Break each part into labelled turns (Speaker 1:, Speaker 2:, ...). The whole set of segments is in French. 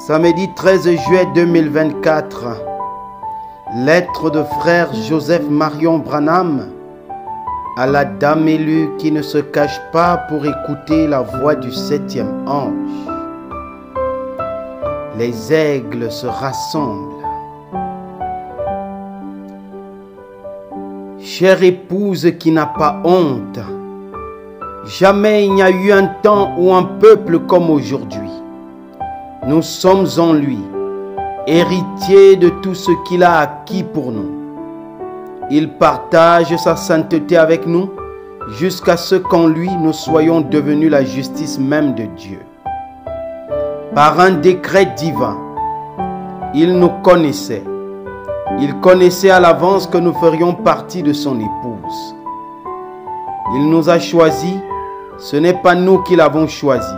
Speaker 1: Samedi 13 juillet 2024, lettre de frère Joseph Marion Branham à la dame élue qui ne se cache pas pour écouter la voix du 7e ange. Les aigles se rassemblent. Chère épouse qui n'a pas honte, jamais il n'y a eu un temps ou un peuple comme aujourd'hui. Nous sommes en lui, héritiers de tout ce qu'il a acquis pour nous. Il partage sa sainteté avec nous jusqu'à ce qu'en lui nous soyons devenus la justice même de Dieu. Par un décret divin, il nous connaissait. Il connaissait à l'avance que nous ferions partie de son épouse. Il nous a choisis, ce n'est pas nous qui l'avons choisi.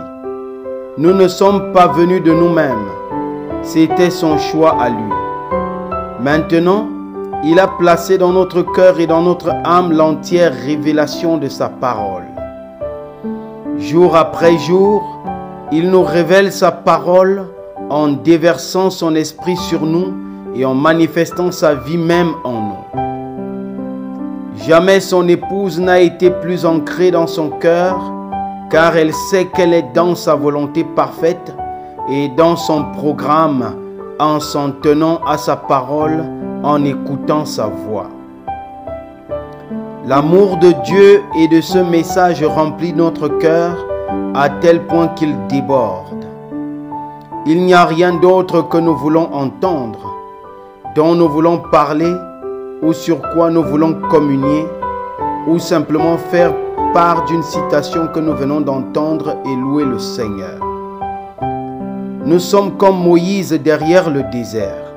Speaker 1: Nous ne sommes pas venus de nous-mêmes, c'était son choix à lui. Maintenant, il a placé dans notre cœur et dans notre âme l'entière révélation de sa parole. Jour après jour, il nous révèle sa parole en déversant son esprit sur nous et en manifestant sa vie même en nous. Jamais son épouse n'a été plus ancrée dans son cœur, car elle sait qu'elle est dans sa volonté parfaite et dans son programme en s'en tenant à sa parole, en écoutant sa voix. L'amour de Dieu et de ce message remplit notre cœur à tel point qu'il déborde. Il n'y a rien d'autre que nous voulons entendre, dont nous voulons parler ou sur quoi nous voulons communier ou simplement faire part d'une citation que nous venons d'entendre et louer le Seigneur. Nous sommes comme Moïse derrière le désert.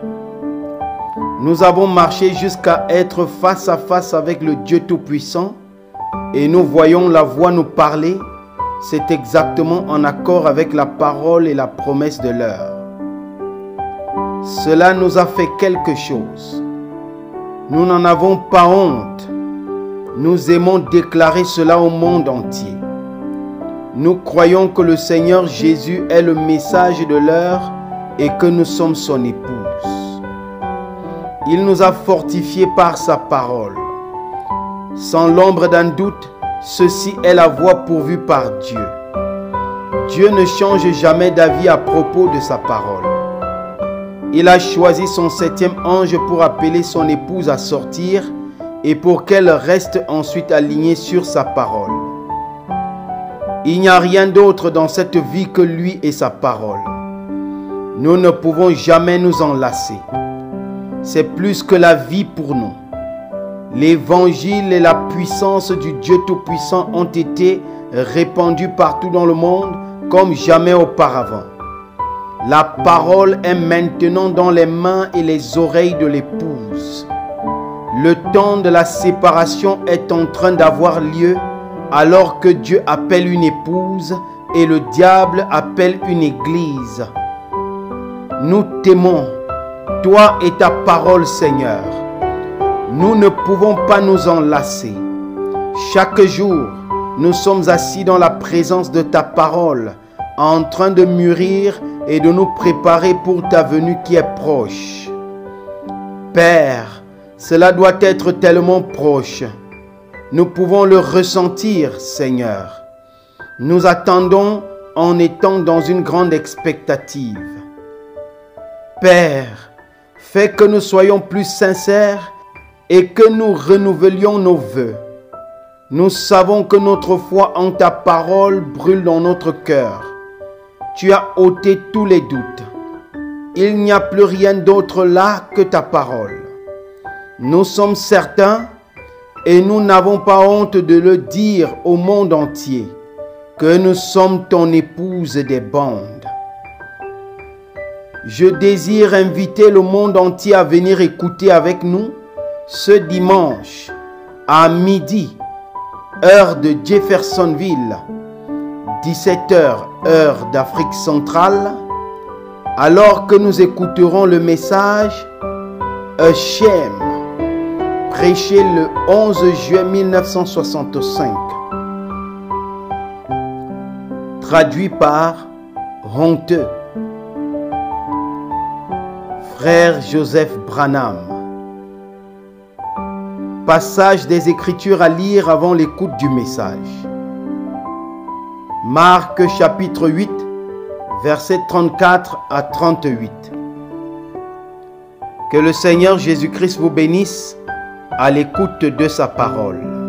Speaker 1: Nous avons marché jusqu'à être face à face avec le Dieu Tout-Puissant et nous voyons la voix nous parler. C'est exactement en accord avec la parole et la promesse de l'heure. Cela nous a fait quelque chose. Nous n'en avons pas honte. Nous aimons déclarer cela au monde entier. Nous croyons que le Seigneur Jésus est le message de l'heure et que nous sommes son épouse. Il nous a fortifiés par sa parole. Sans l'ombre d'un doute, ceci est la voie pourvue par Dieu. Dieu ne change jamais d'avis à propos de sa parole. Il a choisi son 7e ange pour appeler son épouse à sortir et pour qu'elle reste ensuite alignée sur sa parole. Il n'y a rien d'autre dans cette vie que lui et sa parole. Nous ne pouvons jamais nous en lasser. C'est plus que la vie pour nous. L'Évangile et la puissance du Dieu Tout-Puissant ont été répandus partout dans le monde comme jamais auparavant. La parole est maintenant dans les mains et les oreilles de l'épouse. Le temps de la séparation est en train d'avoir lieu alors que Dieu appelle une épouse et le diable appelle une église. Nous t'aimons, toi et ta parole, Seigneur. Nous ne pouvons pas nous en lasser. Chaque jour, nous sommes assis dans la présence de ta parole, en train de mûrir et de nous préparer pour ta venue qui est proche. Père, cela doit être tellement proche. Nous pouvons le ressentir, Seigneur. Nous attendons en étant dans une grande expectative. Père, fais que nous soyons plus sincères et que nous renouvelions nos vœux. Nous savons que notre foi en ta parole brûle dans notre cœur. Tu as ôté tous les doutes. Il n'y a plus rien d'autre là que ta parole. Nous sommes certains et nous n'avons pas honte de le dire au monde entier que nous sommes ton épouse des bandes. Je désire inviter le monde entier à venir écouter avec nous ce dimanche à midi, heure de Jeffersonville, 17h, heure d'Afrique centrale, alors que nous écouterons le message A Shame, prêché le 11 juillet 1965, traduit par Honteux. Frère Joseph Branham. Passage des Écritures à lire avant l'écoute du message. Marc chapitre 8, versets 34 à 38. Que le Seigneur Jésus-Christ vous bénisse à l'écoute de sa parole.